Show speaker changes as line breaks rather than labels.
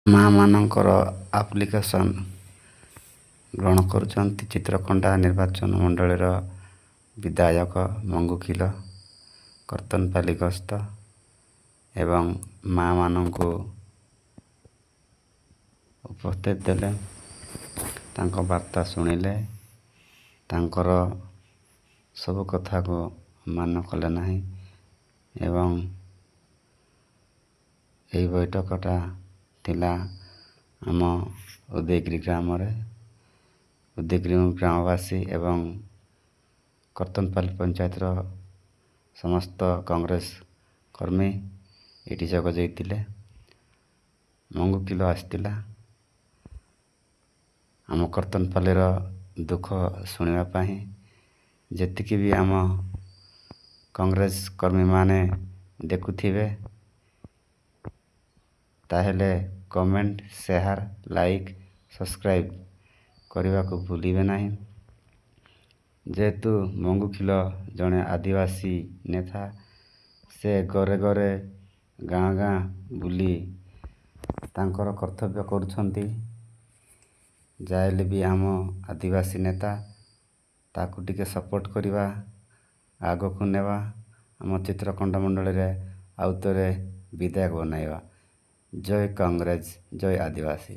ମା'ମାନଙ୍କର application ଗ୍ରହଣ କରୁଛନ୍ତି ଚିତ୍ରକୋଣ୍ଡା ନିର୍ବାଚନ ମଣ୍ଡଳୀର ବିଧାୟକ ମଙ୍ଗୁଖିଲ କର୍ତ୍ତନପାଲି ଗସ୍ତ ଏବଂ ମା'ମାନଙ୍କୁ ଉପସ୍ଥିତ ଦେଲେ, ତାଙ୍କ ବାର୍ତ୍ତା ଶୁଣିଲେ, ତାଙ୍କର ସବୁ କଥାକୁ ମାନ କଲେ ନାହିଁ ଏବଂ ଏହି ବୈଠକଟା ଥିଲା ଆମ ଉଦୟଗିରି ଗ୍ରାମରେ। ଉଦୟଗିରି ଗ୍ରାମବାସୀ ଏବଂ କର୍ତ୍ତନପାଲି ପଞ୍ଚାୟତର ସମସ୍ତ କଂଗ୍ରେସ କର୍ମୀ ଏଠି ଯୋଗ ଦେଇଥିଲେ। ମଙ୍ଗୁଖିଲ ଆସିଥିଲା ଆମ କର୍ତ୍ତନପାଲିର ଦୁଃଖ ଶୁଣିବା ପାଇଁ। ଯେତିକି ବି ଆମ କଂଗ୍ରେସ କର୍ମୀମାନେ ଦେଖୁଥିବେ ତାହେଲେ କମେଣ୍ଟ, ସେୟାର, ଲାଇକ୍, ସବସ୍କ୍ରାଇବ୍ କରିବାକୁ ଭୁଲିବେ ନାହିଁ। ଯେହେତୁ ମଙ୍ଗୁଖିଲ ଜଣେ ଆଦିବାସୀ ନେତା, ସେ ଘରେ ଘରେ ଗାଁ ଗାଁ ବୁଲି ତାଙ୍କର କର୍ତ୍ତବ୍ୟ କରୁଛନ୍ତି। ଯାହାହେଲେ ବି ଆମ ଆଦିବାସୀ ନେତା, ତାକୁ ଟିକେ ସପୋର୍ଟ କରିବା, ଆଗକୁ ନେବା, ଆମ ଚିତ୍ରକୋଣ୍ଡା ମଣ୍ଡଳୀରେ ଆଉ ଥରେ ବିଧାୟକ ବନାଇବା। ଜୟ କଂଗ୍ରେସ, ଜୟ ଆଦିବାସୀ।